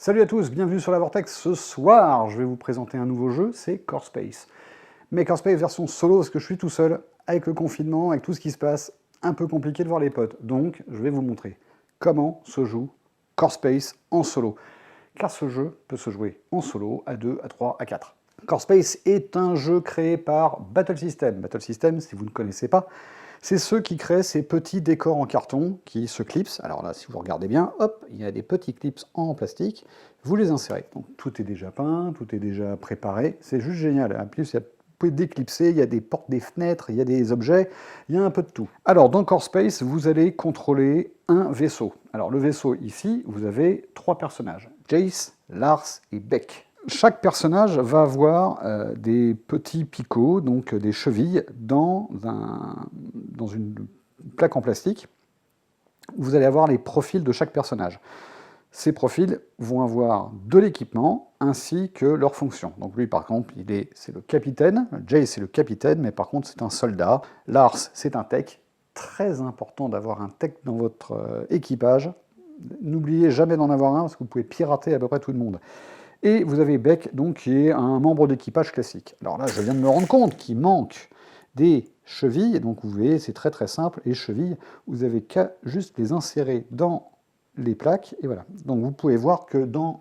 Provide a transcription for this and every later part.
Salut à tous, bienvenue sur la Vortex. Ce soir, je vais vous présenter un nouveau jeu, c'est Core Space. Mais Core Space version solo, parce que je suis tout seul, avec le confinement, avec tout ce qui se passe, un peu compliqué de voir les potes. Donc, je vais vous montrer comment se joue Core Space en solo. Car ce jeu peut se jouer en solo, à 2, à 3, à 4. Core Space est un jeu créé par Battle System. Battle System, si vous ne connaissez pas, c'est ceux qui créent ces petits décors en carton qui se clipsent. Alors là, si vous regardez bien, hop, il y a des petits clips en plastique. Vous les insérez. Donc tout est déjà peint, tout est déjà préparé. C'est juste génial. En plus, vous pouvez déclipser, il y a des portes, des fenêtres, il y a des objets, il y a un peu de tout. Alors dans Core Space, vous allez contrôler un vaisseau. Alors le vaisseau ici, vous avez 3 personnages. Jace, Lars et Beck. Chaque personnage va avoir des petits picots, donc des chevilles, dans une plaque en plastique. Vous allez avoir les profils de chaque personnage. Ces profils vont avoir de l'équipement ainsi que leurs fonctions. Donc lui, par exemple, c'est le capitaine. Jay, c'est le capitaine, mais par contre, c'est un soldat. Lars, c'est un tech. Très important d'avoir un tech dans votre équipage. N'oubliez jamais d'en avoir un, parce que vous pouvez pirater à peu près tout le monde. Et vous avez Beck, donc, qui est un membre d'équipage classique. Alors là, je viens de me rendre compte qu'il manque des chevilles. Donc vous voyez, c'est très très simple. Les chevilles, vous avez qu'à juste les insérer dans les plaques. Et voilà. Donc vous pouvez voir que dans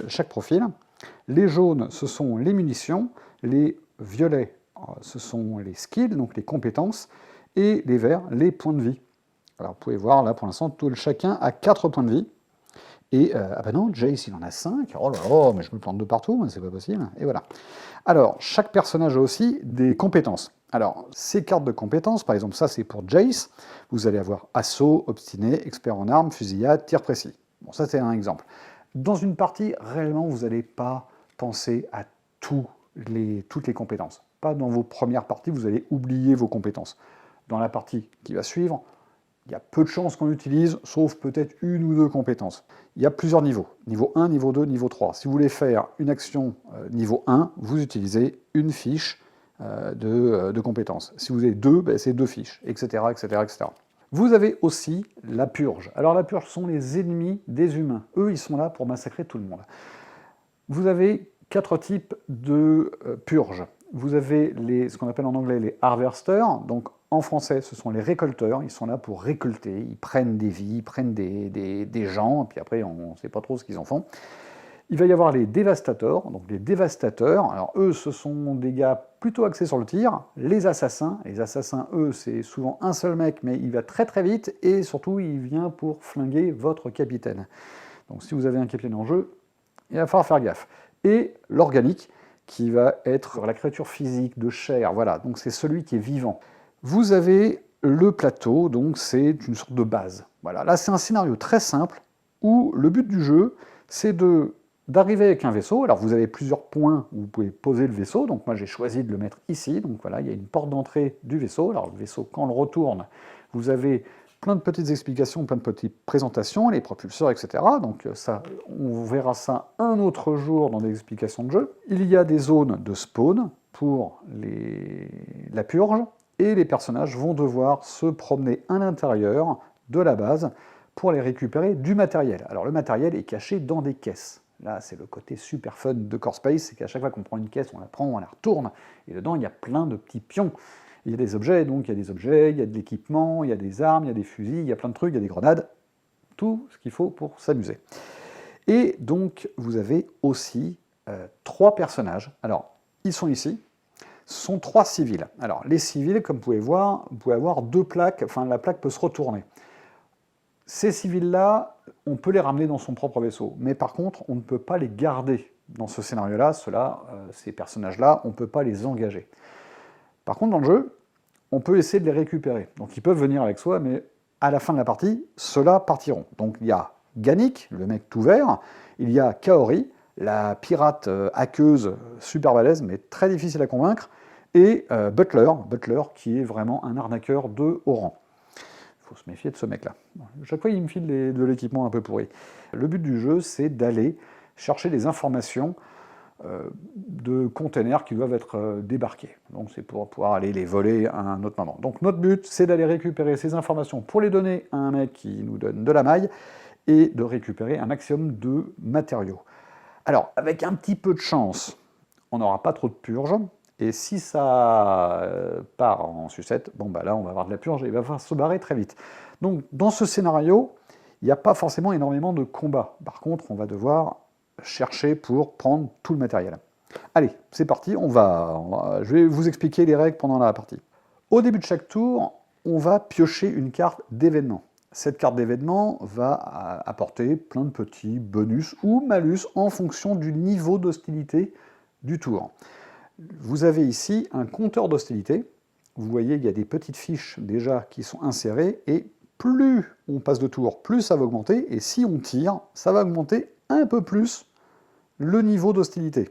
chaque profil, les jaunes, ce sont les munitions. Les violets, ce sont les skills, donc les compétences. Et les verts, les points de vie. Alors vous pouvez voir, là, pour l'instant, chacun a 4 points de vie. Et, ah bah non, Jace, il en a 5. Oh là là, mais je me plante de partout, c'est pas possible. Et voilà. Alors, chaque personnage a aussi des compétences. Alors, ces cartes de compétences, par exemple, ça c'est pour Jace. Vous allez avoir assaut, obstiné, expert en armes, fusillade, tir précis. Bon, ça c'est un exemple. Dans une partie, réellement, vous n'allez pas penser à toutes les compétences. Pas dans vos premières parties, vous allez oublier vos compétences. Dans la partie qui va suivre, il y a peu de chances qu'on utilise, sauf peut-être 1 ou 2 compétences. Il y a plusieurs niveaux. Niveau 1, niveau 2, niveau 3. Si vous voulez faire une action niveau 1, vous utilisez une fiche de compétences. Si vous avez 2, ben c'est 2 fiches, etc., etc., etc. Vous avez aussi la purge. Alors la purge sont les ennemis des humains. Eux, ils sont là pour massacrer tout le monde. Vous avez 4 types de purges. Vous avez ce qu'on appelle en anglais les harvesters, donc en français, ce sont les récolteurs, ils sont là pour récolter, ils prennent des vies, ils prennent des gens, et puis après, on ne sait pas trop ce qu'ils en font. Il va y avoir les dévastateurs, donc les dévastateurs, alors eux, ce sont des gars plutôt axés sur le tir. Les assassins, eux, c'est souvent un seul mec, mais il va très très vite, et surtout, il vient pour flinguer votre capitaine. Donc si vous avez un capitaine en jeu, il va falloir faire gaffe. Et l'organique, qui va être la créature physique, de chair, voilà, donc c'est celui qui est vivant. Vous avez le plateau, donc c'est une sorte de base. Voilà, là c'est un scénario très simple, où le but du jeu, c'est d'arriver avec un vaisseau. Alors vous avez plusieurs points où vous pouvez poser le vaisseau, donc moi j'ai choisi de le mettre ici, donc voilà, il y a une porte d'entrée du vaisseau. Alors le vaisseau, quand on le retourne, vous avez plein de petites explications, plein de petites présentations, les propulseurs, etc. Donc ça, on verra ça un autre jour dans des explications de jeu. Il y a des zones de spawn pour la purge, et les personnages vont devoir se promener à l'intérieur de la base pour aller récupérer du matériel. Alors le matériel est caché dans des caisses. Là, c'est le côté super fun de Core Space, c'est qu'à chaque fois qu'on prend une caisse, on la prend, on la retourne, et dedans, il y a plein de petits pions. Il y a des objets, donc il y a des objets, il y a de l'équipement, il y a des armes, il y a des fusils, il y a plein de trucs, il y a des grenades, tout ce qu'il faut pour s'amuser. Et donc, vous avez aussi 3 personnages. Alors, ils sont ici. Ce sont 3 civils. Alors, les civils, comme vous pouvez avoir 2 plaques, enfin, la plaque peut se retourner. Ces civils-là, on peut les ramener dans son propre vaisseau, mais par contre, on ne peut pas les garder dans ce scénario-là. Ces personnages-là, on ne peut pas les engager. Par contre, dans le jeu, on peut essayer de les récupérer. Donc ils peuvent venir avec soi, mais à la fin de la partie, ceux-là partiront. Donc il y a Gannick, le mec tout vert, il y a Kaori, la pirate hackeuse super balèze, mais très difficile à convaincre, et Butler qui est vraiment un arnaqueur de haut rang. Il faut se méfier de ce mec-là. Chaque fois, il me file de l'équipement un peu pourri. Le but du jeu, c'est d'aller chercher des informations de containers qui doivent être débarqués. Donc c'est pour pouvoir aller les voler à un autre moment. Donc notre but, c'est d'aller récupérer ces informations pour les donner à un mec qui nous donne de la maille, et de récupérer un maximum de matériaux. Alors, avec un petit peu de chance, on n'aura pas trop de purge, et si ça part en sucette, bon bah là on va avoir de la purge et il va falloir se barrer très vite. Donc dans ce scénario, il n'y a pas forcément énormément de combats. Par contre, on va devoir chercher pour prendre tout le matériel. Allez, c'est parti, je vais vous expliquer les règles pendant la partie. Au début de chaque tour, on va piocher une carte d'événement. Cette carte d'événement va apporter plein de petits bonus ou malus en fonction du niveau d'hostilité du tour. Vous avez ici un compteur d'hostilité. Vous voyez, il y a des petites fiches déjà qui sont insérées, et plus on passe de tour, plus ça va augmenter, et si on tire, ça va augmenter un peu plus le niveau d'hostilité.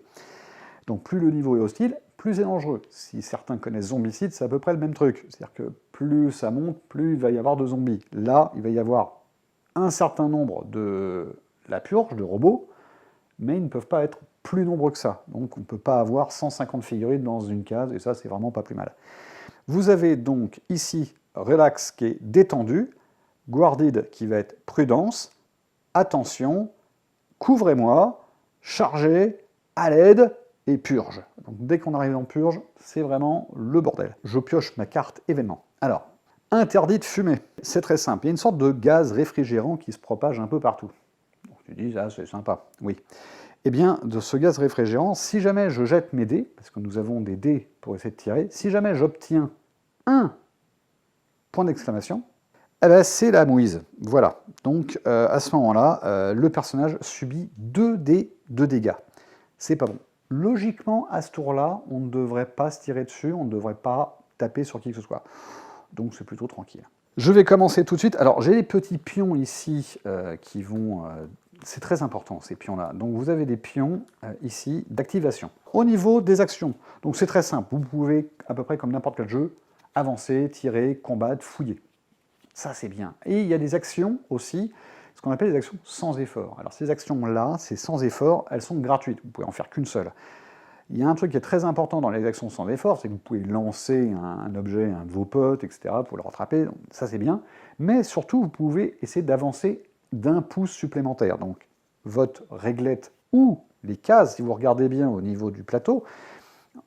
Donc plus le niveau est hostile, plus c'est dangereux. Si certains connaissent Zombicide, c'est à peu près le même truc. C'est-à-dire que plus ça monte, plus il va y avoir de zombies. Là, il va y avoir un certain nombre de la purge, de robots, mais ils ne peuvent pas être plus nombreux que ça. Donc on ne peut pas avoir 150 figurines dans une case, et ça, c'est vraiment pas plus mal. Vous avez donc ici Relax qui est détendu, Guarded qui va être prudence, attention, couvrez-moi, chargez, à l'aide, et purge. Donc dès qu'on arrive en purge, c'est vraiment le bordel. Je pioche ma carte événement. Alors, interdit de fumer. C'est très simple. Il y a une sorte de gaz réfrigérant qui se propage un peu partout. Donc tu dis, ah, c'est sympa. Oui. Eh bien, de ce gaz réfrigérant, si jamais je jette mes dés, parce que nous avons des dés pour essayer de tirer, si jamais j'obtiens un point d'exclamation, eh ben, c'est la mouise. Voilà. Donc, à ce moment-là, le personnage subit 2 dés de dégâts. C'est pas bon. Logiquement, à ce tour-là, on ne devrait pas se tirer dessus, on ne devrait pas taper sur qui que ce soit. Donc c'est plutôt tranquille. Je vais commencer tout de suite. Alors j'ai les petits pions ici qui vont... c'est très important ces pions-là. Donc vous avez des pions ici d'activation. Au niveau des actions, donc c'est très simple. Vous pouvez, à peu près comme n'importe quel jeu, avancer, tirer, combattre, fouiller. Ça c'est bien. Et il y a des actions aussi, ce qu'on appelle des actions sans effort. Alors ces actions-là, c'est sans effort, elles sont gratuites, vous pouvez en faire qu'une seule. Il y a un truc qui est très important dans les actions sans effort, c'est que vous pouvez lancer un objet à un de vos potes, etc., pour le rattraper, donc ça c'est bien. Mais surtout, vous pouvez essayer d'avancer d'1 pouce supplémentaire. Donc votre réglette ou les cases, si vous regardez bien au niveau du plateau,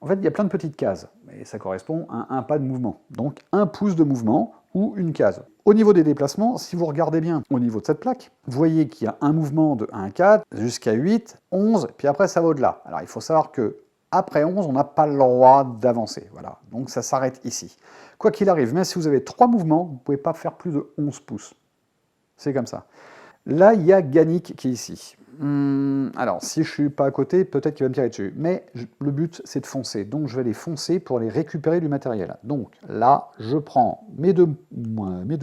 en fait il y a plein de petites cases, et ça correspond à un pas de mouvement. Donc 1 pouce de mouvement ou une case. Au niveau des déplacements, si vous regardez bien au niveau de cette plaque, vous voyez qu'il y a un mouvement de 1 à 4 jusqu'à 8, 11, puis après ça va au-delà. Alors il faut savoir que après 11, on n'a pas le droit d'avancer. Voilà. Donc ça s'arrête ici. Quoi qu'il arrive, même si vous avez 3 mouvements, vous ne pouvez pas faire plus de 11 pouces. C'est comme ça. Là, il y a Gannick qui est ici. Alors, si je ne suis pas à côté, peut-être qu'il va me tirer dessus. Mais le but, c'est de foncer. Donc, je vais les foncer pour les récupérer du matériel. Donc, là, je prends mes deux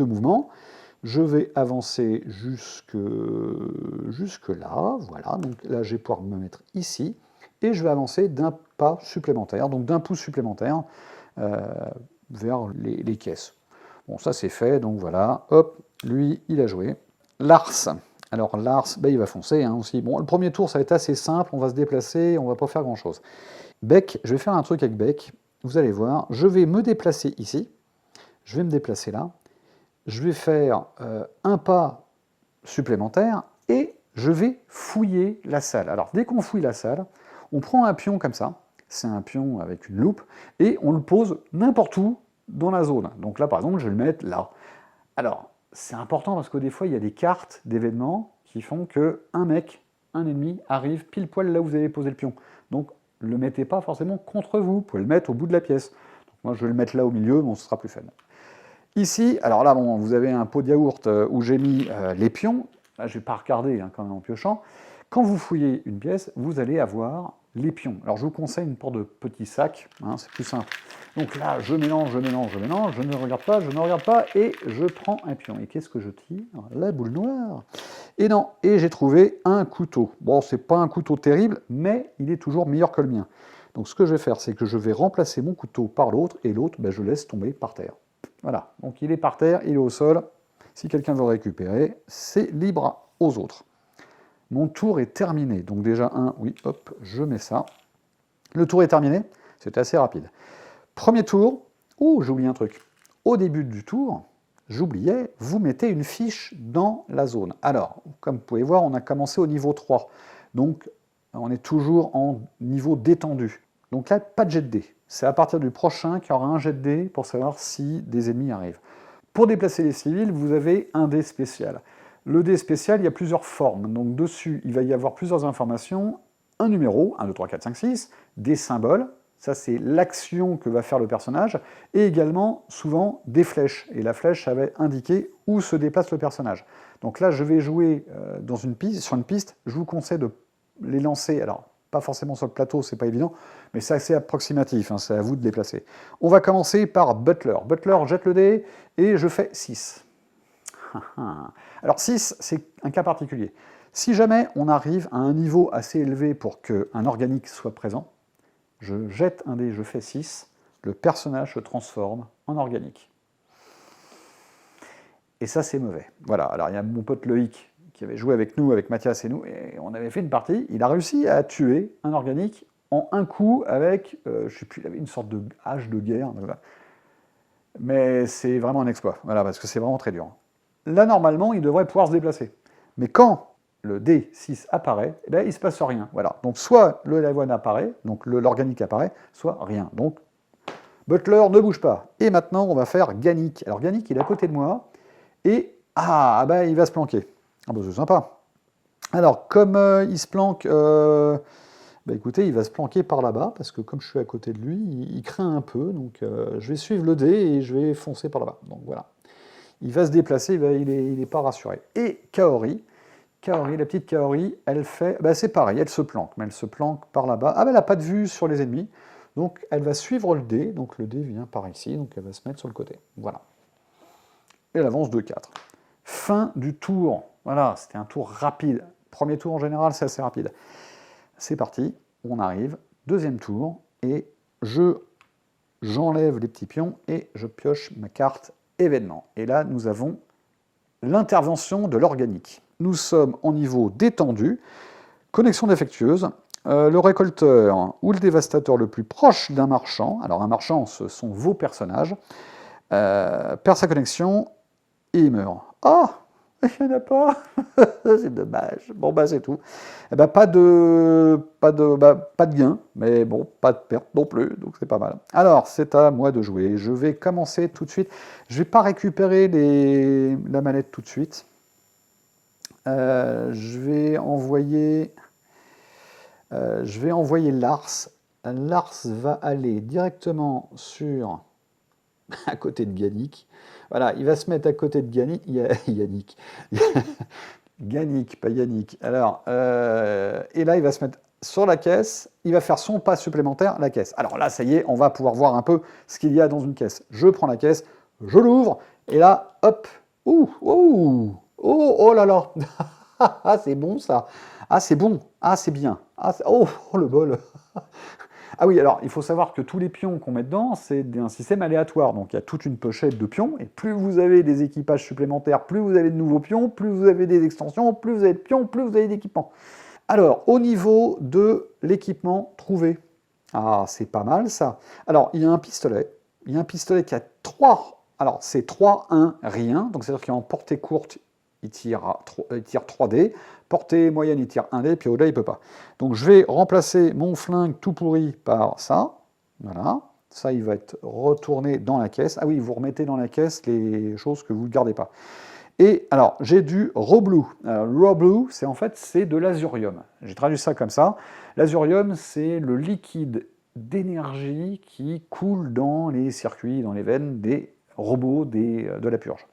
mouvements. Je vais avancer jusque là. Voilà. Donc, là, je vais pouvoir me mettre ici. Et je vais avancer d'un pas supplémentaire, donc d'1 pouce supplémentaire vers les caisses. Bon, ça, c'est fait. Donc, voilà. Hop, lui, il a joué. Lars. Alors Lars, ben, il va foncer hein, aussi. Bon, le premier tour, ça va être assez simple, on va se déplacer, on va pas faire grand-chose. Beck, je vais faire un truc avec Beck, vous allez voir, je vais me déplacer ici, je vais me déplacer là, je vais faire un pas supplémentaire et je vais fouiller la salle. Alors dès qu'on fouille la salle, on prend un pion comme ça, c'est un pion avec une loupe, et on le pose n'importe où dans la zone. Donc là, par exemple, je vais le mettre là. Alors, c'est important parce que des fois, il y a des cartes d'événements qui font que un mec, un ennemi, arrive pile poil là où vous avez posé le pion. Donc, ne le mettez pas forcément contre vous, vous pouvez le mettre au bout de la pièce. Donc, moi, je vais le mettre là au milieu, bon, ce sera plus fun. Ici, alors là, bon, vous avez un pot de yaourt où j'ai mis les pions. Là, je ne vais pas regarder hein, quand même en piochant. Quand vous fouillez une pièce, vous allez avoir les pions. Alors, je vous conseille une porte de petit sac, hein, c'est plus simple. Donc là, je mélange, je ne regarde pas, et je prends un pion. Et qu'est-ce que je tire? La boule noire. Et non, et j'ai trouvé un couteau. Bon, c'est pas un couteau terrible, mais il est toujours meilleur que le mien. Donc ce que je vais faire, c'est que je vais remplacer mon couteau par l'autre, et l'autre, ben, je laisse tomber par terre. Voilà, donc il est par terre, il est au sol. Si quelqu'un veut le récupérer, c'est libre aux autres. Mon tour est terminé. Donc déjà, oui, hop, je mets ça. Le tour est terminé, c'est assez rapide. Premier tour, j'ai oublié un truc. Au début du tour, j'oubliais, vous mettez une fiche dans la zone. Alors, comme vous pouvez voir, on a commencé au niveau 3. Donc, on est toujours en niveau détendu. Donc là, pas de jet de dés. C'est à partir du prochain qu'il y aura un jet de dés pour savoir si des ennemis arrivent. Pour déplacer les civils, vous avez un dé spécial. Le dé spécial, il y a plusieurs formes. Donc dessus, il va y avoir plusieurs informations. Un numéro, 1, 2, 3, 4, 5, 6, des symboles, ça c'est l'action que va faire le personnage, et également souvent des flèches. Et la flèche, ça va indiquer où se déplace le personnage. Donc là, je vais jouer sur une piste, je vous conseille de les lancer, alors pas forcément sur le plateau, c'est pas évident, mais c'est assez approximatif, hein, c'est à vous de les placer. On va commencer par Butler. Butler jette le dé, et je fais 6. Alors 6, c'est un cas particulier. Si jamais on arrive à un niveau assez élevé pour qu'un organique soit présent, je jette un dé, je fais 6, le personnage se transforme en organique. Et ça, c'est mauvais. Voilà, alors il y a mon pote Loïc qui avait joué avec nous, avec Mathias et nous, et on avait fait une partie, il a réussi à tuer un organique en un coup avec, je ne sais plus, il avait une sorte de hache de guerre. Voilà. Mais c'est vraiment un exploit, voilà, parce que c'est vraiment très dur. Là, normalement, il devrait pouvoir se déplacer. Mais quand le D6 apparaît, eh bien, il ne se passe rien. Voilà. Donc, soit le l'avoine apparaît, donc l'organique apparaît, soit rien. Donc, Butler ne bouge pas. Et maintenant, on va faire Gannick. Alors, Gannick, il est à côté de moi, et il va se planquer. Ah, bah, c'est sympa. Alors, comme il se planque, écoutez, il va se planquer par là-bas, parce que comme je suis à côté de lui, il craint un peu, donc je vais suivre le dé et je vais foncer par là-bas. Donc voilà. Il va se déplacer, il n'est pas rassuré. Et Kaori, la petite Kaori, elle fait, c'est pareil, elle se planque, mais elle se planque par là-bas. Ah, elle n'a pas de vue sur les ennemis, donc elle va suivre le dé, donc le dé vient par ici, donc elle va se mettre sur le côté. Voilà. Et elle avance 2-4. Fin du tour. Voilà, c'était un tour rapide. Premier tour en général, c'est assez rapide. C'est parti, on arrive, deuxième tour, et j'enlève les petits pions et je pioche ma carte événement. Et là, nous avons l'intervention de l'organique. Nous sommes en niveau détendu, connexion défectueuse, le récolteur ou le dévastateur le plus proche d'un marchand, alors un marchand, ce sont vos personnages, perd sa connexion et il meurt. Ah, il n'y en a pas. C'est dommage. Bon, c'est tout. Eh ben, pas de gain, mais bon, pas de perte non plus, donc c'est pas mal. Alors, c'est à moi de jouer. Je vais commencer tout de suite. Je vais pas récupérer la manette tout de suite. Je vais envoyer Lars. Lars va aller directement à côté de Gannick. Voilà, il va se mettre à côté de Gannick. Yannick. Gannick, pas Yannick. Alors, et là, il va se mettre sur la caisse. Il va faire son pas supplémentaire, la caisse. Alors là, ça y est, on va pouvoir voir un peu ce qu'il y a dans une caisse. Je prends la caisse, je l'ouvre, et là, hop. Oh là là. Ah, c'est bon, ça. Ah, c'est bon. Ah, c'est bien. Oh, le bol. Ah oui, alors il faut savoir que tous les pions qu'on met dedans, c'est un système aléatoire. Donc il y a toute une pochette de pions, et plus vous avez des équipages supplémentaires, plus vous avez de nouveaux pions, plus vous avez des extensions, plus vous avez de pions, plus vous avez d'équipements. Alors, au niveau de l'équipement trouvé, ah, c'est pas mal ça. Alors, il y a un pistolet. Il y a un pistolet qui a 3. Alors, c'est 3, 1, rien. Donc, c'est-à-dire qu'en portée courte, il tire 3 dés. Portée moyenne, il tire 1 dé, puis au-delà, il ne peut pas. Donc je vais remplacer mon flingue tout pourri par ça. Voilà. Ça, il va être retourné dans la caisse. Ah oui, vous remettez dans la caisse les choses que vous ne gardez pas. Et alors, j'ai du Raw Blue. Raw Blue, c'est de l'azurium. J'ai traduit ça comme ça. L'azurium, c'est le liquide d'énergie qui coule dans les circuits, dans les veines des robots de la purge.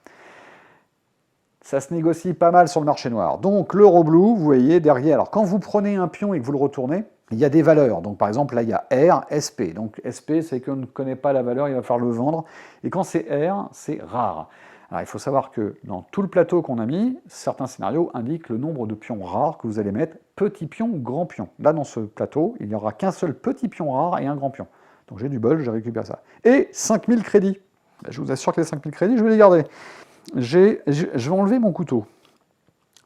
Ça se négocie pas mal sur le marché noir. Donc le Raw Blue, vous voyez derrière, alors quand vous prenez un pion et que vous le retournez, il y a des valeurs. Donc par exemple là il y a R, SP. Donc SP c'est qu'on ne connaît pas la valeur, il va falloir le vendre. Et quand c'est R, c'est rare. Alors il faut savoir que dans tout le plateau qu'on a mis, certains scénarios indiquent le nombre de pions rares que vous allez mettre, petit pion ou grand pion. Là dans ce plateau, il n'y aura qu'un seul petit pion rare et un grand pion. Donc j'ai du bol, j'ai récupéré ça. Et 5000 crédits. Je vous assure que les 5000 crédits, je vais les garder. Je vais enlever mon couteau.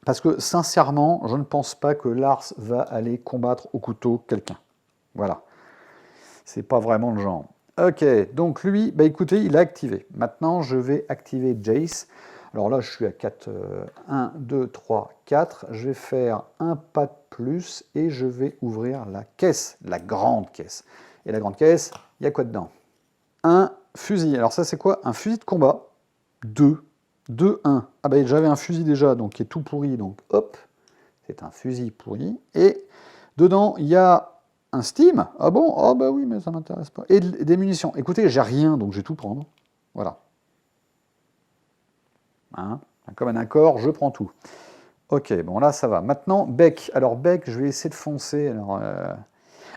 Parce que, sincèrement, je ne pense pas que Lars va aller combattre au couteau quelqu'un. Voilà. C'est pas vraiment le genre. Ok, donc lui, bah écoutez, il a activé. Maintenant, je vais activer Jace. Alors là, je suis à 4, 1, 2, 3, 4. Je vais faire un pas de plus et je vais ouvrir la caisse, la grande caisse. Et la grande caisse, il y a quoi dedans? Un fusil. Alors ça, c'est quoi? Un fusil de combat. 2. 2, 1. Ah bah j'avais un fusil déjà, donc qui est tout pourri. Donc hop, c'est un fusil pourri. Et dedans, il y a un Steam. Ah bon? Ah bah oui, mais ça m'intéresse pas. Et des munitions. Écoutez, j'ai rien, donc je vais tout prendre. Voilà. Hein, comme un accord, je prends tout. Ok, bon là, ça va. Maintenant, bec. Alors bec, je vais essayer de foncer.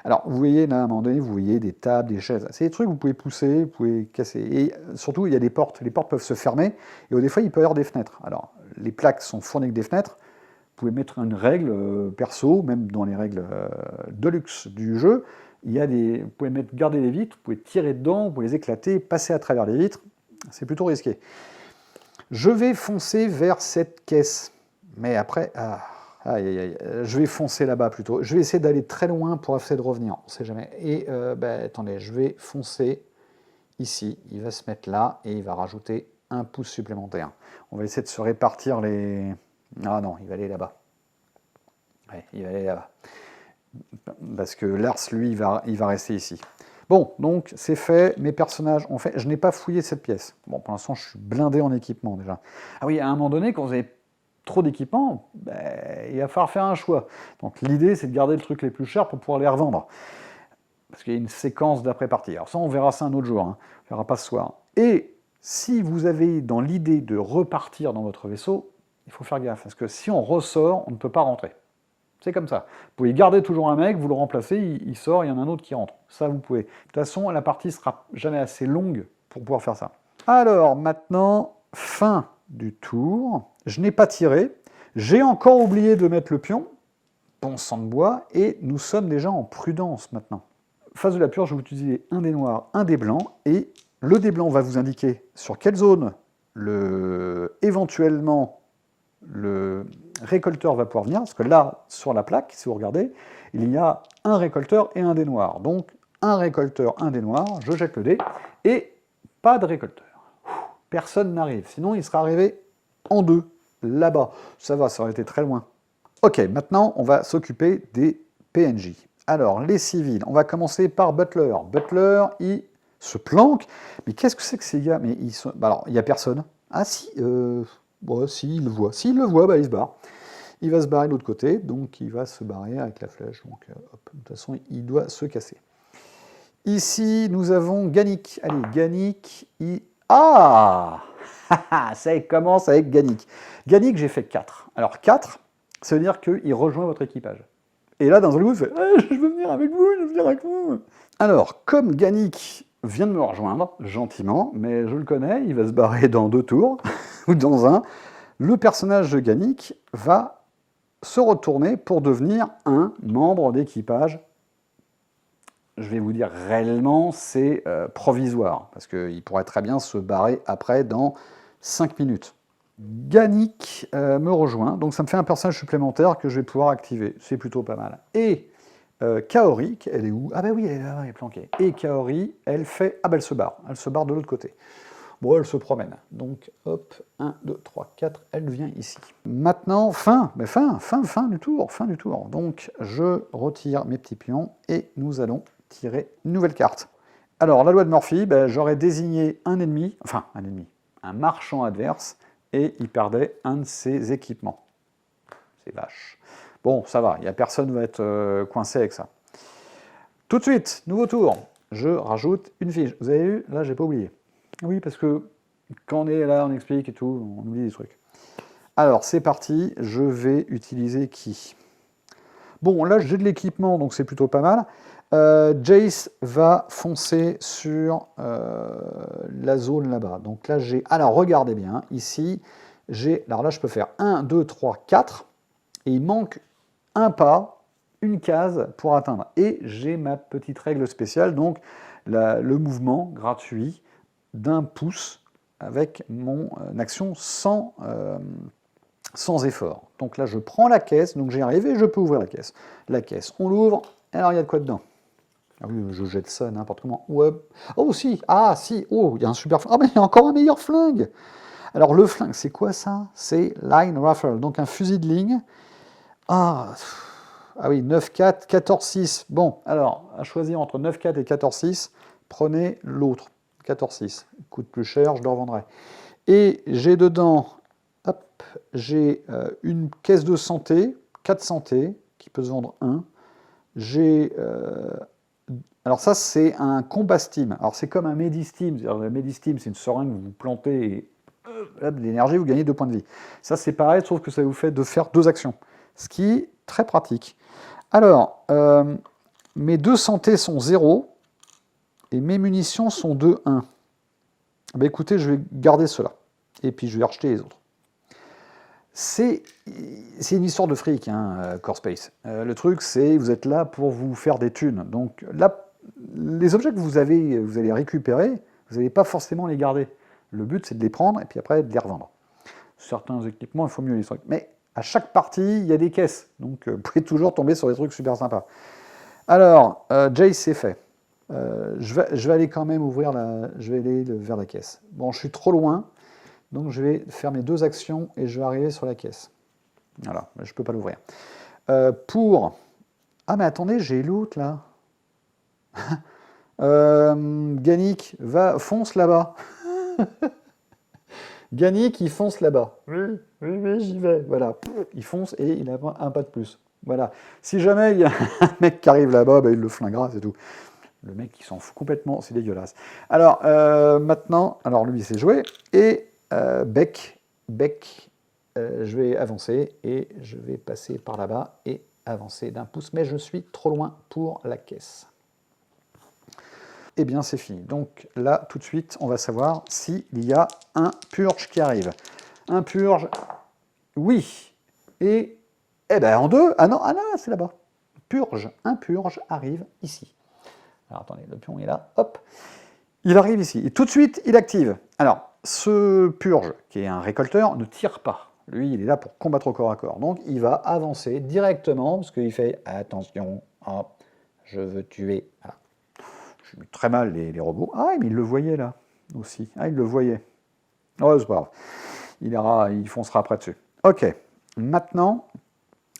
Alors, vous voyez, là, à un moment donné, vous voyez des tables, des chaises. C'est des trucs que vous pouvez pousser, vous pouvez casser. Et surtout, il y a des portes. Les portes peuvent se fermer. Et des fois, il peut y avoir des fenêtres. Alors, les plaques sont fournies avec des fenêtres. Vous pouvez mettre une règle perso, même dans les règles de luxe du jeu. Vous pouvez garder les vitres, vous pouvez tirer dedans, vous pouvez les éclater, passer à travers les vitres. C'est plutôt risqué. Je vais foncer vers cette caisse. Mais après, je vais foncer là-bas plutôt. Je vais essayer d'aller très loin pour essayer de revenir. On ne sait jamais. Et attendez, je vais foncer ici. Il va se mettre là et il va rajouter un pouce supplémentaire. On va essayer de se répartir les... Ah non, il va aller là-bas. Ouais, il va aller là-bas. Parce que Lars, lui, il va rester ici. Bon, donc c'est fait, mes personnages ont fait... Je n'ai pas fouillé cette pièce. Bon, pour l'instant, je suis blindé en équipement déjà. Ah oui, à un moment donné, quand vous avez trop d'équipement, il va falloir faire un choix. Donc l'idée, c'est de garder le truc les plus chers pour pouvoir les revendre. Parce qu'il y a une séquence d'après-partie. Alors ça, on verra ça un autre jour. Hein. On ne verra pas ce soir. Et si vous avez dans l'idée de repartir dans votre vaisseau, il faut faire gaffe. Parce que si on ressort, on ne peut pas rentrer. C'est comme ça. Vous pouvez garder toujours un mec, vous le remplacez, il sort, il y en a un autre qui rentre. Ça, vous pouvez. De toute façon, la partie ne sera jamais assez longue pour pouvoir faire ça. Alors, maintenant, fin du tour. Je n'ai pas tiré. J'ai encore oublié de mettre le pion. Bon sang de bois. Et nous sommes déjà en prudence maintenant. Phase de la purge, je vais utiliser un dé noir, un dé blanc. Et le dé blanc va vous indiquer sur quelle zone éventuellement le récolteur va pouvoir venir, parce que là, sur la plaque, si vous regardez, il y a un récolteur et un dé noir. Donc, un récolteur, un dé noir, je jette le dé, et pas de récolteur. Personne n'arrive, sinon il sera arrivé en deux, là-bas. Ça va, ça aurait été très loin. Ok, maintenant, on va s'occuper des PNJ. Alors, les civils, on va commencer par Butler. Butler, il se planque, mais qu'est-ce que c'est que ces gars? Mais ils sont... alors, il n'y a personne. Ah si, bon, s'il le voit. S'il le voit, bah, il se barre. Il va se barrer de l'autre côté, donc il va se barrer avec la flèche. Donc, hop, de toute façon, il doit se casser. Ici, nous avons Gannick. Allez, Gannick, Ah ça commence avec Gannick. Gannick, j'ai fait 4. Alors, 4, ça veut dire qu'il rejoint votre équipage. Et là, dans un coup, il fait je veux venir avec vous, je veux venir avec vous. Alors, comme Gannick vient de me rejoindre, gentiment, mais je le connais, il va se barrer dans 2 tours, ou dans un, le personnage de Gannick va se retourner pour devenir un membre d'équipage. Je vais vous dire, réellement, c'est provisoire, parce qu'il pourrait très bien se barrer après dans 5 minutes. Gannick me rejoint, donc ça me fait un personnage supplémentaire que je vais pouvoir activer, c'est plutôt pas mal. Et Kaori, elle est où? Ah bah oui, elle est là, elle est planquée. Et Kaori, elle fait... Ah bah elle se barre de l'autre côté. Bon, elle se promène. Donc, hop, 1, 2, 3, 4, elle vient ici. Maintenant, fin du tour. Donc, je retire mes petits pions et nous allons tirer une nouvelle carte. Alors, la loi de Murphy, ben, j'aurais désigné un ennemi, un marchand adverse, et il perdait un de ses équipements. C'est vache. Bon, ça va, personne ne va être coincé avec ça. Tout de suite, nouveau tour. Je rajoute une fiche. Vous avez vu? Là, j'ai pas oublié. Oui, parce que quand on est là, on explique et tout, on oublie des trucs. Alors, c'est parti. Je vais utiliser qui? Bon, là, j'ai de l'équipement, donc c'est plutôt pas mal. Jace va foncer sur la zone là-bas. Donc là, j'ai... Alors, regardez bien, ici, j'ai... Alors là, je peux faire 1, 2, 3, 4. Et il manque un pas, une case pour atteindre. Et j'ai ma petite règle spéciale, donc le mouvement gratuit d'un pouce avec mon action sans effort. Donc là, je prends la caisse, donc j'y arrive et je peux ouvrir la caisse. La caisse, on l'ouvre, alors il y a de quoi dedans? Ah oui, je jette ça n'importe comment. Ouais. Oh si, ah si, oh, il y a un super flingue. Ah mais il y a encore un meilleur flingue. Alors le flingue, c'est quoi ça? C'est Line Rifle, donc un fusil de ligne. Ah, ah oui, 9-4, 14-6. Bon, alors, à choisir entre 9-4 et 14-6, prenez l'autre. 14-6. Coûte plus cher, je le revendrai. Et j'ai dedans, hop, j'ai une caisse de santé, 4 santé, qui peut se vendre 1. J'ai... alors ça, c'est un combat steam. Alors c'est comme un Medistim. Le Medistim, c'est une seringue où vous plantez et de l'énergie, vous gagnez 2 points de vie. Ça, c'est pareil, sauf que ça vous fait de faire 2 actions. Ce qui est très pratique. Alors, mes 2 santé sont 0 et mes munitions sont de 1. Ben écoutez, je vais garder cela. Et puis je vais acheter les autres. C'est une histoire de fric, hein, Core Space. Le truc, c'est vous êtes là pour vous faire des thunes. Donc là, les objets que vous allez récupérer, vous n'allez pas forcément les garder. Le but, c'est de les prendre et puis après de les revendre. Certains équipements, il faut mieux les trucs. Mais à chaque partie, il y a des caisses. Donc vous pouvez toujours tomber sur des trucs super sympas. Alors, Jace, c'est fait. Je vais aller quand même ouvrir je vais aller vers la caisse. Bon, je suis trop loin. Donc je vais faire mes 2 actions et je vais arriver sur la caisse. Voilà, je ne peux pas l'ouvrir. Pour... Ah mais attendez, j'ai l'autre là. Gannick, fonce là-bas. Gannick, il fonce là-bas. Oui, j'y vais. Voilà, il fonce et il a un pas de plus. Voilà. Si jamais il y a un mec qui arrive là-bas, bah, il le flinguera, c'est tout. Le mec, il s'en fout complètement, c'est dégueulasse. Alors, maintenant, alors lui, c'est joué. Et Beck, je vais avancer et je vais passer par là-bas et avancer d'un pouce, mais je suis trop loin pour la caisse. Eh bien, c'est fini. Donc là, tout de suite, on va savoir s'il y a un purge qui arrive. Un purge, oui. Et, eh ben, en 2, ah non, c'est là-bas. Purge, un purge arrive ici. Alors, attendez, le pion est là, hop. Il arrive ici, et tout de suite, il active. Alors, ce purge, qui est un récolteur, ne tire pas. Lui, il est là pour combattre au corps à corps. Donc, il va avancer directement, parce qu'il fait « Attention, hop, je veux tuer. » Voilà. Je mis très mal les robots. Ah, mais il le voyait là, aussi. Ah, il le voyait. Oh, c'est pas grave. Il foncera après dessus. Ok. Maintenant,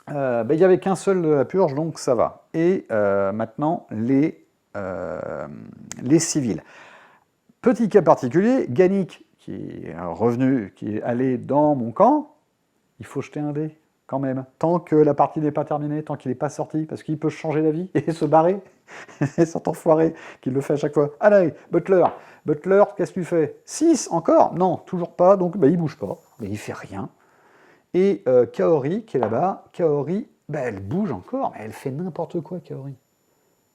il n'y avait qu'un seul de la purge, donc ça va. Et maintenant, les civils. Petit cas particulier, Gannick, qui est revenu, qui est allé dans mon camp, il faut jeter un dé, quand même. Tant que la partie n'est pas terminée, tant qu'il n'est pas sorti, parce qu'il peut changer d'avis et se barrer. C'est cet enfoiré qui le fait à chaque fois. Allez, Butler, qu'est-ce que tu fais? 6 encore? Non, toujours pas, donc bah, il bouge pas, mais il fait rien. Et Kaori, qui est là-bas, Kaori, bah, elle bouge encore, mais elle fait n'importe quoi, Kaori.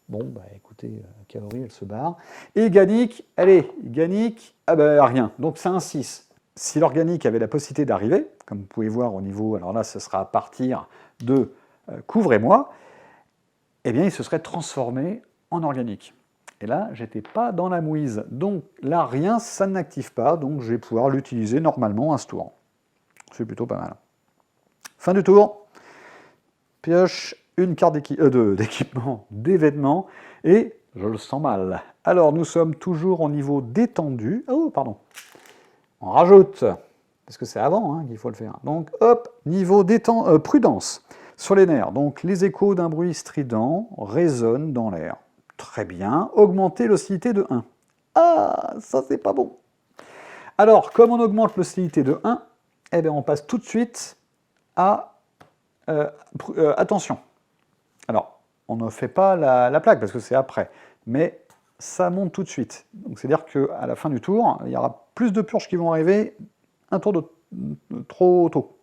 Bon, bah écoutez, Kaori, elle se barre. Et Gannick, allez, Gannick, ah bah rien, donc c'est un 6. Si l'organique avait la possibilité d'arriver, comme vous pouvez voir au niveau, alors là, ce sera à partir de couvrez-moi, eh bien, il se serait transformé en organique. Et là, j'étais pas dans la mouise. Donc là, rien, ça n'active pas, donc je vais pouvoir l'utiliser normalement à ce tour. C'est plutôt pas mal. Fin du tour. Pioche une carte d'équipement, d'événement, et je le sens mal. Alors, nous sommes toujours au niveau détendu. Oh, pardon. On rajoute, parce que c'est avant hein, qu'il faut le faire. Donc, hop, niveau prudence sur les nerfs. Donc, les échos d'un bruit strident résonnent dans l'air. Très bien. Augmenter l'hostilité de 1. Ah, ça, c'est pas bon. Alors, comme on augmente l'hostilité de 1, eh bien, on passe tout de suite à attention. Alors, on ne fait pas la plaque parce que c'est après, mais ça monte tout de suite. Donc, c'est-à-dire qu'à la fin du tour, il y aura plus de purges qui vont arriver un tour trop tôt.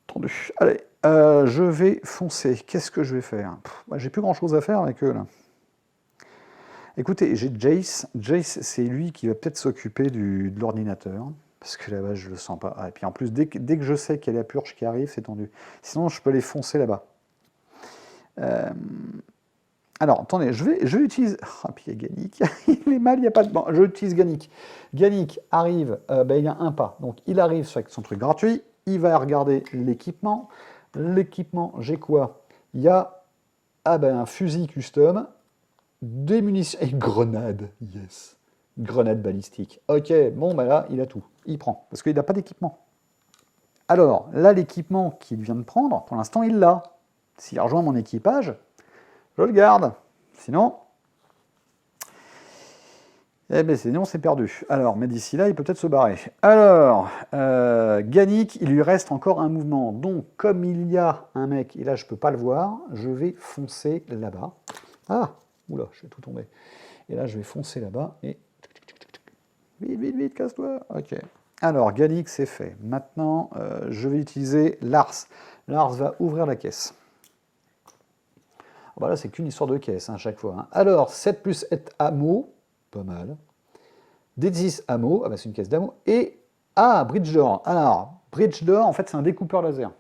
Tendu. Allez, je vais foncer. Qu'est-ce que je vais faire? J'ai plus grand-chose à faire avec eux, là. Écoutez, j'ai Jace. Jace, c'est lui qui va peut-être s'occuper de l'ordinateur. Parce que là-bas, je le sens pas. Ah, et puis en plus, dès que je sais qu'il y a la purge qui arrive, c'est tendu. Sinon, je peux les foncer là-bas. Alors, attendez, je vais utiliser... Ah, puis il y a Gannick. Il est mal, il n'y a pas de... Bon, je utilise Gannick. Gannick arrive, il y a un pas. Donc, il arrive avec son truc gratuit. Il va regarder l'équipement. L'équipement, j'ai quoi? Il y a un fusil custom. des munitions, et grenade, yes. Grenade balistique. Ok, bon, bah là, il a tout. Il prend, parce qu'il n'a pas d'équipement. Alors, là, l'équipement qu'il vient de prendre, pour l'instant, il l'a. S'il rejoint mon équipage, je le garde. Sinon, eh bien, sinon, c'est perdu. Alors, mais d'ici là, il peut peut-être se barrer. Alors, Gannick, il lui reste encore un mouvement. Donc, comme il y a un mec, et là, je ne peux pas le voir, je vais foncer là-bas. Ah, oula, je vais tout tomber. Et là, je vais foncer là-bas, et... Vite, vite, vite, casse-toi. Ok. Alors, Gannick, c'est fait. Maintenant, je vais utiliser Lars. Lars va ouvrir la caisse. Voilà, c'est qu'une histoire de caisse, à chaque fois. Alors, 7 plus 7 hameaux, pas mal. D10 hameaux, ah bah, c'est une caisse d'hameaux. Et, bridge door. Alors, bridge door, en fait, c'est un découpeur laser.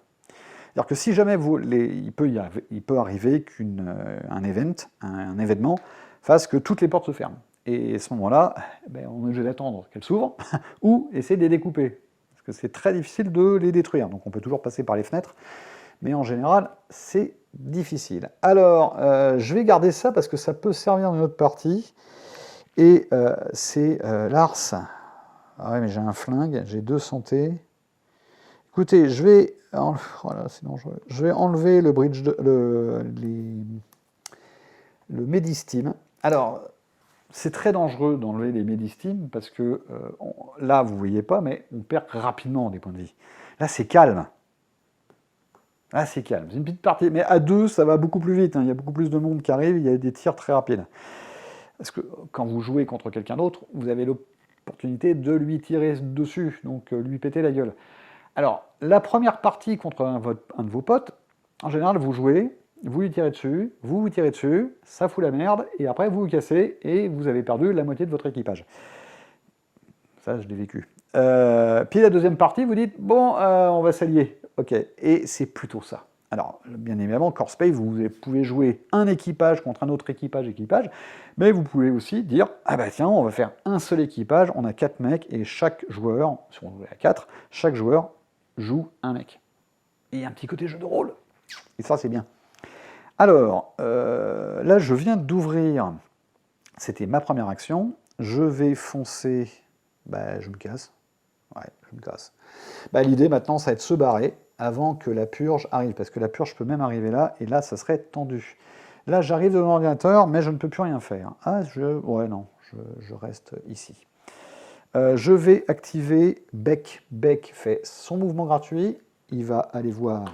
C'est-à-dire que si jamais il peut arriver qu'un événement fasse que toutes les portes se ferment. Et à ce moment-là, ben, on est obligé d'attendre qu'elles s'ouvrent ou essayer de les découper. Parce que c'est très difficile de les détruire. Donc on peut toujours passer par les fenêtres. Mais en général, c'est difficile. Alors, je vais garder ça parce que ça peut servir dans une autre partie. Et c'est Lars. Ah ouais, mais j'ai un flingue, j'ai 2 santé. Écoutez, je vais... Voilà, c'est dangereux. Je vais enlever le bridge le Medistim. Alors... C'est très dangereux d'enlever les Medistim parce que là, vous ne voyez pas, mais on perd rapidement des points de vie. Là, c'est calme. Là, c'est calme. C'est une petite partie. Mais à 2, ça va beaucoup plus vite. Hein. Il y a beaucoup plus de monde qui arrive. Il y a des tirs très rapides. Parce que quand vous jouez contre quelqu'un d'autre, vous avez l'opportunité de lui tirer dessus, donc lui péter la gueule. Alors, la première partie contre un de vos potes, en général, vous jouez... Vous lui tirez dessus, vous vous tirez dessus, ça fout la merde, et après vous vous cassez, et vous avez perdu la moitié de votre équipage. Ça, je l'ai vécu. Puis la deuxième partie, vous dites, bon, on va s'allier. Ok, et c'est plutôt ça. Alors, bien évidemment, Core Space, vous pouvez jouer un équipage contre un autre équipage, mais vous pouvez aussi dire, ah bah tiens, on va faire un seul équipage, on a 4 mecs, et chaque joueur, si on joue à 4, chaque joueur joue un mec. Et un petit côté jeu de rôle. Et ça, c'est bien. Alors, là, je viens d'ouvrir, c'était ma première action, je vais foncer, bah, je me casse, ouais, je me casse. Bah, l'idée maintenant, ça va être de se barrer avant que la purge arrive, parce que la purge peut même arriver là, et là, ça serait tendu. Là, j'arrive devant l'ordinateur, mais je ne peux plus rien faire. Ah, ouais, non, je reste ici. Je vais activer Beck. Beck fait son mouvement gratuit, il va aller voir.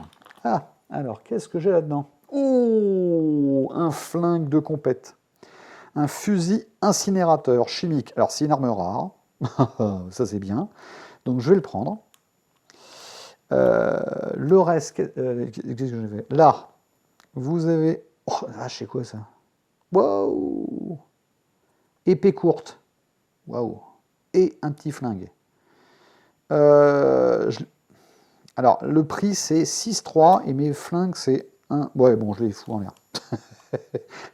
Ah, alors, qu'est-ce que j'ai là-dedans ? Oh, un flingue de compète. Un fusil incinérateur chimique. Alors, c'est une arme rare. Ça, c'est bien. Donc, je vais le prendre. Le reste... qu'est-ce que j'ai fait ? Là, vous avez... Oh, ah, c'est quoi, ça ? Waouh ! Épée courte. Waouh ! Et un petit flingue. Alors, le prix, c'est 6,3 et mes flingues, c'est... Ouais, bon, je les fous en l'air.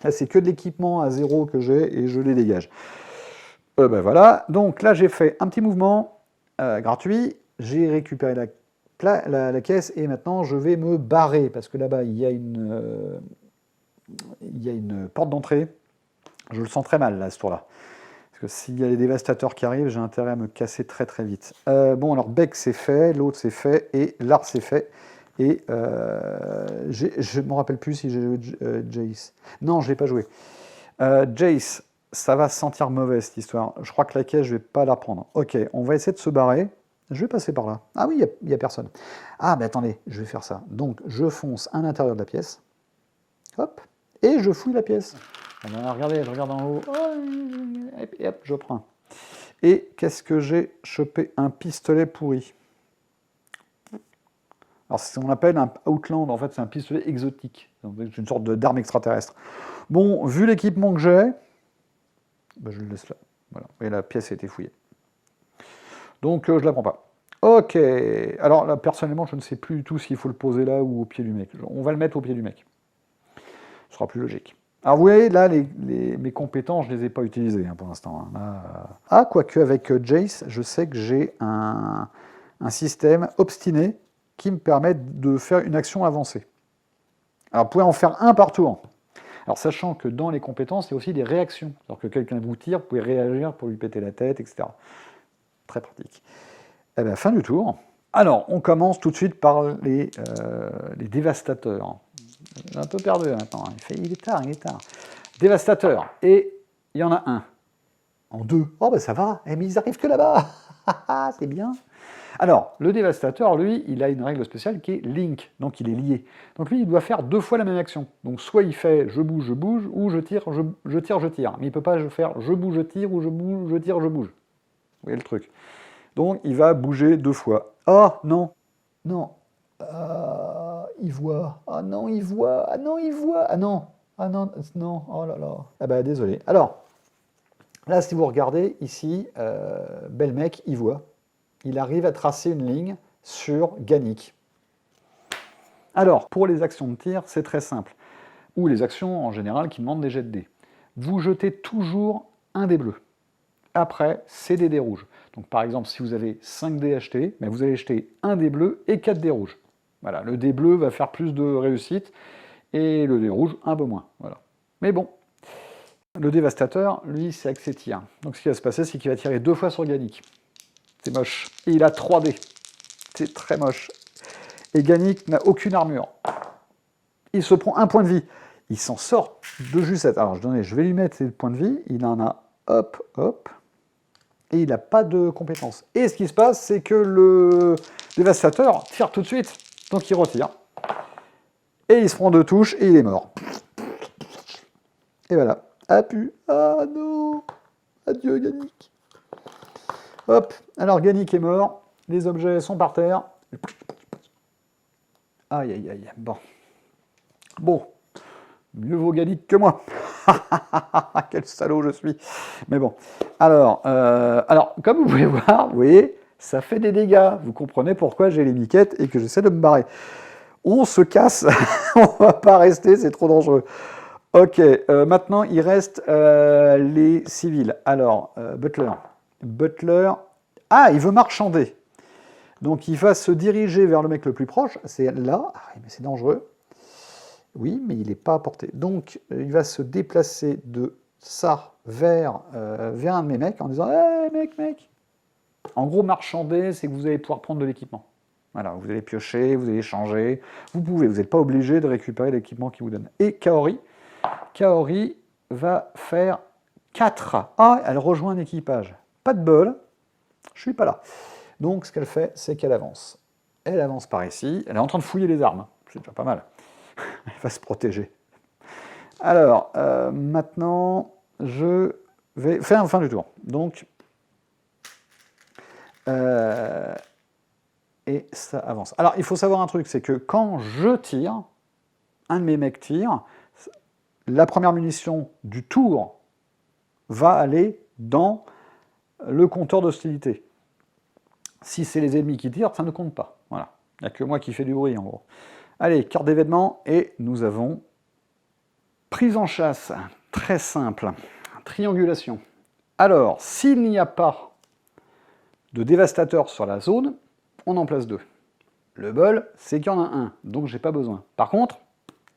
Là, c'est que de l'équipement à 0 que j'ai et je les dégage. Ben voilà, donc là, j'ai fait un petit mouvement gratuit, j'ai récupéré la caisse et maintenant, je vais me barrer parce que là-bas, il y a une porte d'entrée. Je le sens très mal, là, ce tour-là. Parce que s'il y a les dévastateurs qui arrivent, j'ai intérêt à me casser très très vite. Bon, alors, Beck, c'est fait, l'autre, c'est fait, et Lars, c'est fait. Et je ne me rappelle plus si j'ai joué Jace. Non, je ne l'ai pas joué. Jace, ça va sentir mauvais cette histoire. Je crois que la caisse, je ne vais pas la prendre. Ok, on va essayer de se barrer. Je vais passer par là. Ah oui, il n'y a personne. Ah, mais attendez, je vais faire ça. Donc, je fonce à l'intérieur de la pièce. Hop. Et je fouille la pièce. Regardez, je regarde en haut. Et hop, je prends. Et qu'est-ce que j'ai chopé? Un pistolet pourri. Alors, c'est ce qu'on appelle un Outland, en fait, c'est un pistolet exotique. C'est une sorte d'arme extraterrestre. Bon, vu l'équipement que j'ai, ben je le laisse là. Voilà. Et la pièce a été fouillée. Donc, je ne la prends pas. Ok. Alors, là, personnellement, je ne sais plus du tout s'il faut le poser là ou au pied du mec. On va le mettre au pied du mec. Ce sera plus logique. Alors, vous voyez, là, mes compétences, je ne les ai pas utilisées hein, pour l'instant. Hein. Ah, quoique, avec Jace, je sais que j'ai un système obstiné qui me permettent de faire une action avancée. Alors, vous pouvez en faire un par tour. Alors, sachant que dans les compétences, il y a aussi des réactions. Alors que quelqu'un vous tire, vous pouvez réagir pour lui péter la tête, etc. Très pratique. Eh bien, fin du tour. Alors, on commence tout de suite par les dévastateurs. J'ai un peu perdu maintenant. Il est tard, il est tard. Dévastateur. Et il y en a un. En deux. Oh, ben ça va. Mais ils arrivent que là-bas. C'est bien. Alors, le dévastateur, lui, il a une règle spéciale qui est link. Donc, il est lié. Donc, lui, il doit faire 2 fois la même action. Donc, soit il fait je bouge, ou je tire, je tire, je tire. Mais il ne peut pas faire je bouge, je tire, ou je bouge, je tire, je bouge. Vous voyez le truc. Donc, il va bouger 2 fois. Oh, non. Non. Il voit. Ah non, il voit. Ah non, il voit. Ah non. Ah non, non. Oh là là. Ah bah, désolé. Alors, là, si vous regardez, ici, Belmec, il voit. Il arrive à tracer une ligne sur Gannick. Alors, pour les actions de tir, c'est très simple. Ou les actions, en général, qui demandent des jets de dés. Vous jetez toujours un dé bleu. Après, c'est des dés rouges. Donc par exemple, si vous avez 5 dés achetés, ben vous allez jeter un dé bleu et 4 dés rouges. Voilà, le dé bleu va faire plus de réussite et le dé rouge un peu moins. Voilà. Mais bon, le dévastateur, lui, c'est avec ses tirs. Donc ce qui va se passer, c'est qu'il va tirer 2 fois sur Gannick. C'est moche. Et il a 3 dés. C'est très moche. Et Gannick n'a aucune armure. Il se prend un point de vie. Il s'en sort de justesse. Alors je vais lui mettre ses points de vie. Il en a, hop, hop. Et il n'a pas de compétences. Et ce qui se passe, c'est que le dévastateur tire tout de suite, donc il retire. Et il se prend 2 touches, et il est mort. Et voilà. Ah pu. Ah non. Adieu Gannick. Hop. Alors Gannick est mort, les objets sont par terre. Aïe aïe aïe. Bon. Bon. Mieux vaut Gannick que moi. Quel salaud je suis. Mais bon. Alors, comme vous pouvez voir, vous voyez, ça fait des dégâts. Vous comprenez pourquoi j'ai les miquettes et que j'essaie de me barrer. On se casse. On va pas rester, c'est trop dangereux. Ok, maintenant il reste les civils. Alors, Butler. Butler. Ah, il veut marchander. Donc il va se diriger vers le mec le plus proche. C'est là. Ah, mais c'est dangereux. Oui, mais il n'est pas à portée. Donc, il va se déplacer de ça vers un de mes mecs en disant « Hey, mec !» En gros, marchander, c'est que vous allez pouvoir prendre de l'équipement. Voilà, vous allez piocher, vous allez changer. Vous pouvez, vous n'êtes pas obligé de récupérer l'équipement qu'il vous donne. Et Kaori va faire 4. Ah, elle rejoint un équipage. Pas de bol, je suis pas là. Donc, ce qu'elle fait, c'est qu'elle avance. Elle avance par ici. Elle est en train de fouiller les armes. C'est déjà pas mal. Elle va se protéger. Alors, maintenant, je vais faire la fin du tour. Donc, et ça avance. Alors, il faut savoir un truc, c'est que quand je tire, un de mes mecs tire, la première munition du tour va aller dans le compteur d'hostilité. Si c'est les ennemis qui tirent, ça ne compte pas. Voilà. Il n'y a que moi qui fais du bruit, en gros. Allez, carte d'événement, et nous avons prise en chasse. Très simple. Triangulation. Alors, s'il n'y a pas de dévastateur sur la zone, on en place 2. Le bol, c'est qu'il y en a un, donc j'ai pas besoin. Par contre,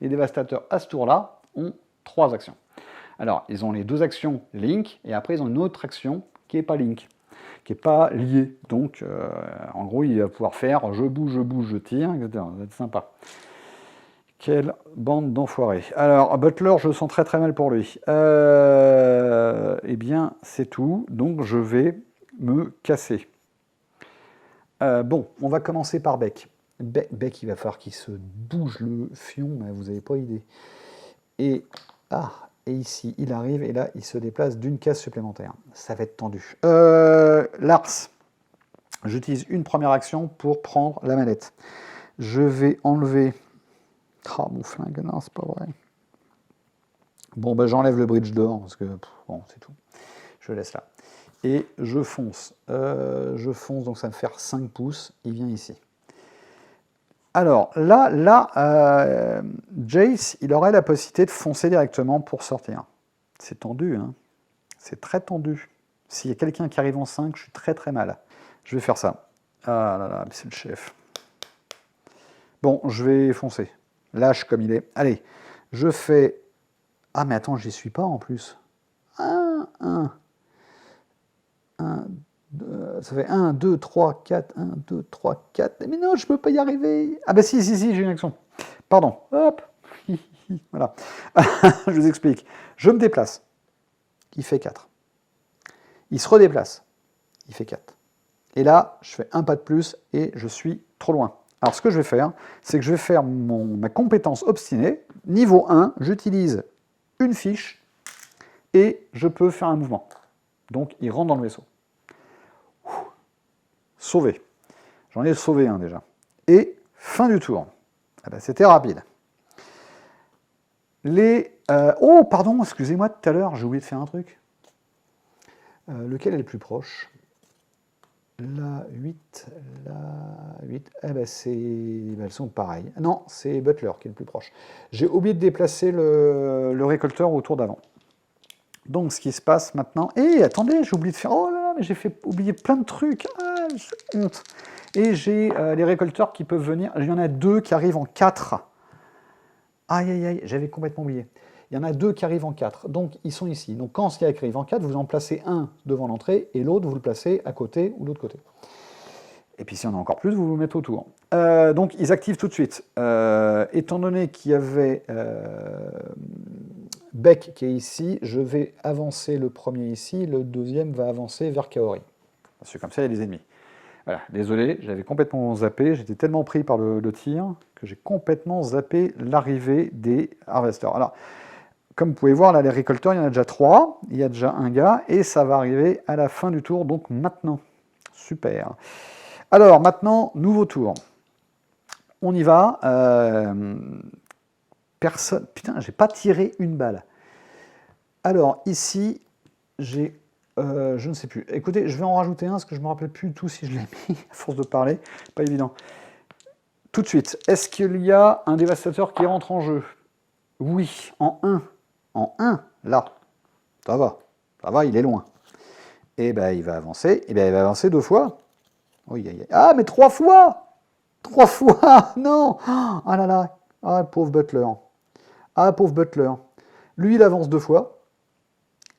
les dévastateurs à ce tour-là ont 3 actions. Alors, ils ont les 2 actions Link, et après ils ont une autre action qui n'est pas Link, qui n'est pas liée. Donc, en gros, il va pouvoir faire je bouge, je tire, etc. Ça va être sympa. Quelle bande d'enfoirés. Alors, Butler, je sens très très mal pour lui. Eh bien, c'est tout. Donc, je vais me casser. Bon, on va commencer par Beck. Beck, il va falloir qu'il se bouge le fion, mais vous n'avez pas idée. Et ici, il arrive, et là, il se déplace d'une case supplémentaire. Ça va être tendu. Lars, j'utilise une première action pour prendre la manette. Je vais enlever... Ah, mon flingue, non, c'est pas vrai. Bon, ben, j'enlève le bridge d'or, parce que, bon, c'est tout. Je laisse là. Et je fonce. Donc ça va me faire 5 pouces. Il vient ici. Alors, là, Jace, il aurait la possibilité de foncer directement pour sortir. C'est tendu, hein. C'est très tendu. S'il y a quelqu'un qui arrive en 5, je suis très très mal. Je vais faire ça. Ah là là, c'est le chef. Bon, je vais foncer. Lâche comme il est. Allez, je fais Ah, mais attends, j'y suis pas en plus. 1, 1, 1, ça fait 1, 2, 3, 4, 1, 2, 3, 4. Mais non, je peux pas y arriver. Ah bah si, j'ai une action. Pardon. Hop. Voilà. Je vous explique. Je me déplace. Il fait 4. Il se redéplace. Il fait 4. Et là, je fais un pas de plus et je suis trop loin. Alors ce que je vais faire, c'est que je vais faire ma compétence obstinée. Niveau 1, j'utilise une fiche et je peux faire un mouvement. Donc il rentre dans le vaisseau. Sauvé. J'en ai sauvé un déjà. Et fin du tour. Ah ben, c'était rapide. Oh, pardon, excusez-moi, tout à l'heure, j'ai oublié de faire un truc. Lequel est le plus proche? La 8, la 8, eh ben elles sont pareilles. Non, c'est Butler qui est le plus proche. J'ai oublié de déplacer le récolteur au tour d'avant. Donc ce qui se passe maintenant... attendez, j'ai oublié de faire... Oh là là, mais j'ai oublié plein de trucs. Ah, j'ai honte. Et j'ai les récolteurs qui peuvent venir. Il y en a 2 qui arrivent en 4. Aïe, aïe, aïe, j'avais complètement oublié. Il y en a 2 qui arrivent en 4, donc ils sont ici. Donc quand il arrive en 4, vous en placez un devant l'entrée et l'autre, vous le placez à côté ou de l'autre côté. Et puis si on a encore plus, vous vous mettez autour. Donc ils activent tout de suite. Étant donné qu'il y avait Beck qui est ici, je vais avancer le premier ici, le deuxième va avancer vers Kaori. Parce que comme ça, il y a des ennemis. Voilà, désolé, j'avais complètement zappé, j'étais tellement pris par le tir que j'ai complètement zappé l'arrivée des harvesters. Alors, comme vous pouvez voir, là, les récolteurs, il y en a déjà 3, il y a déjà un gars, et ça va arriver à la fin du tour, donc maintenant. Super. Alors, maintenant, nouveau tour. On y va. Personne... Putain, j'ai pas tiré une balle. Alors, ici, j'ai... je ne sais plus. Écoutez, je vais en rajouter un, parce que je ne me rappelle plus du tout si je l'ai mis, à force de parler. Pas évident. Tout de suite, est-ce qu'il y a un dévastateur qui rentre en jeu? Oui, en 1. En 1, là. Ça va, il est loin. Et ben il va avancer, et ben il va avancer 2 fois. Oui, ah, mais 3 fois 3 fois non. Ah là là. Ah, pauvre Butler. Ah, pauvre Butler. Lui, il avance 2 fois.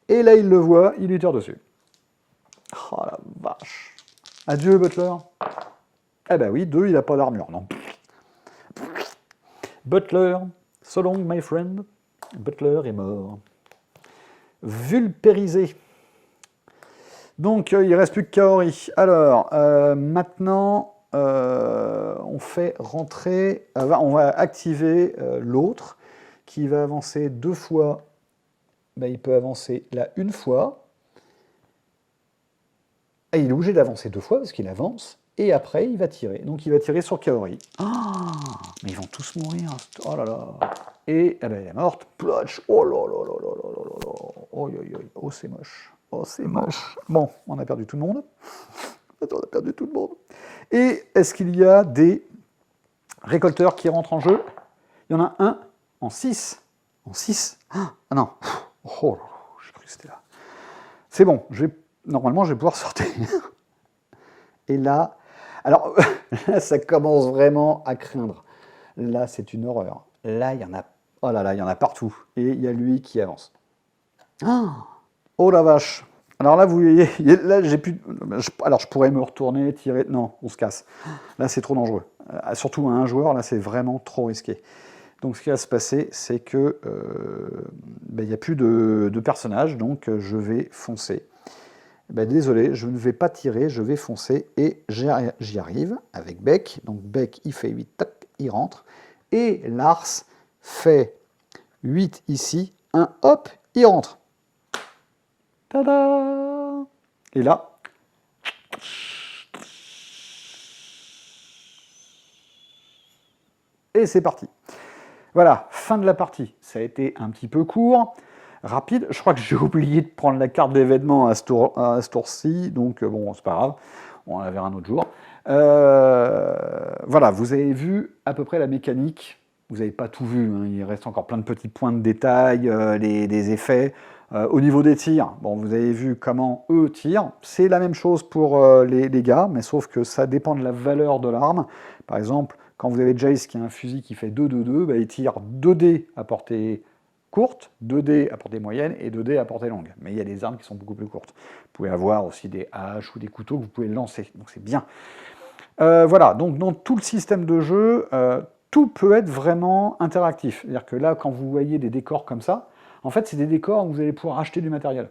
Et là, il le voit, il lui tire dessus. Oh la vache. Adieu, Butler. Eh ben oui, 2, il n'a pas d'armure, non. Butler, so long, my friend. Butler est mort. Vulpérisé. Donc, il ne reste plus que Kaori. Alors, maintenant, on fait rentrer... on va activer l'autre, qui va avancer 2 fois. Ben, il peut avancer là 1 fois. Et il est obligé d'avancer 2 fois, parce qu'il avance. Et après, il va tirer. Donc, il va tirer sur Kaori. Ah, mais ils vont tous mourir. Oh là là. Et ben, elle est morte. Plotch. Oh là là là là là là là. Oh, oh c'est moche. Oh, c'est moche. Bon, on a perdu tout le monde. On a perdu tout le monde. Et est-ce qu'il y a des récolteurs qui rentrent en jeu? Il y en a un en 6. En 6? Ah non. Oh, j'ai cru que c'était là. C'est bon. Normalement, je vais pouvoir sortir. Et là... Alors, là, ça commence vraiment à craindre. Là, c'est une horreur. Là, il y en a... Oh là là, il y en a partout. Et il y a lui qui avance. Oh la vache. Alors là, vous voyez, là, j'ai plus... Alors, je pourrais me retourner, tirer... Non, on se casse. Là, c'est trop dangereux. Surtout à un joueur, là, c'est vraiment trop risqué. Donc, ce qui va se passer, c'est que il n'y a plus de personnages, donc je vais foncer. Désolé, je ne vais pas tirer, je vais foncer, et j'y arrive avec Beck. Donc, Beck, il fait 8, tac, il rentre. Et Lars fait 8 ici, 1, hop, il rentre. Tada! Et là, et c'est parti. Voilà, fin de la partie. Ça a été un petit peu court, rapide. Je crois que j'ai oublié de prendre la carte d'événement à ce tour-ci, donc bon, c'est pas grave, on la verra un autre jour. Voilà, vous avez vu à peu près la mécanique. Vous n'avez pas tout vu, hein. Il reste encore plein de petits points de détail, des effets. Au niveau des tirs, bon, vous avez vu comment eux tirent. C'est la même chose pour les gars, mais sauf que ça dépend de la valeur de l'arme. Par exemple, quand vous avez Jace qui a un fusil qui fait 2-2-2, il tire 2 dés à portée courtes, 2 dés à portée moyenne et 2 dés à portée longue. Mais il y a des armes qui sont beaucoup plus courtes. Vous pouvez avoir aussi des haches ou des couteaux que vous pouvez lancer, donc c'est bien. Voilà, donc dans tout le système de jeu, tout peut être vraiment interactif. C'est-à-dire que là, quand vous voyez des décors comme ça, en fait, c'est des décors où vous allez pouvoir acheter du matériel.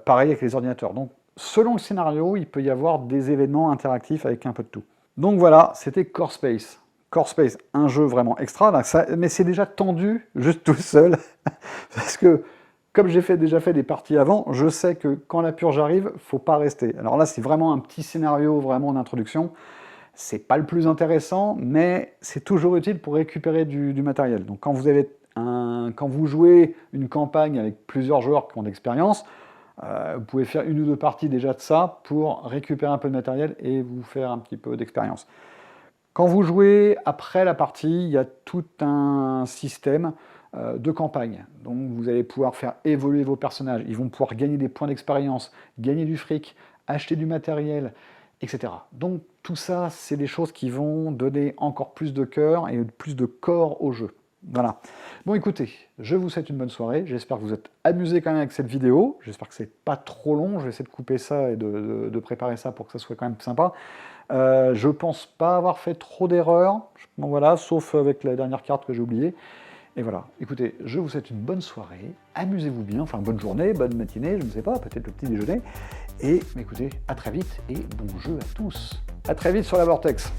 Pareil avec les ordinateurs. Donc, selon le scénario, il peut y avoir des événements interactifs avec un peu de tout. Donc voilà, c'était Core Space. Core Space, un jeu vraiment extra, mais c'est déjà tendu, juste tout seul, parce que, comme j'ai déjà fait des parties avant, je sais que quand la purge arrive, faut pas rester. Alors là, c'est vraiment un petit scénario, vraiment d'introduction. C'est pas le plus intéressant, mais c'est toujours utile pour récupérer du matériel. Donc quand vous jouez une campagne avec plusieurs joueurs qui ont d'expérience, vous pouvez faire 1 ou 2 parties déjà de ça pour récupérer un peu de matériel et vous faire un petit peu d'expérience. Quand vous jouez après la partie, il y a tout un système de campagne. Donc vous allez pouvoir faire évoluer vos personnages, ils vont pouvoir gagner des points d'expérience, gagner du fric, acheter du matériel, etc. Donc tout ça, c'est des choses qui vont donner encore plus de cœur et plus de corps au jeu. Voilà. Bon écoutez, je vous souhaite une bonne soirée, j'espère que vous êtes amusés quand même avec cette vidéo, j'espère que c'est pas trop long, je vais essayer de couper ça et de préparer ça pour que ça soit quand même sympa. Je pense pas avoir fait trop d'erreurs, bon, voilà, sauf avec la dernière carte que j'ai oubliée. Et voilà, écoutez, je vous souhaite une bonne soirée, amusez-vous bien, enfin bonne journée, bonne matinée, je ne sais pas, peut-être le petit déjeuner. Et écoutez, à très vite et bon jeu à tous. À très vite sur la Vortex.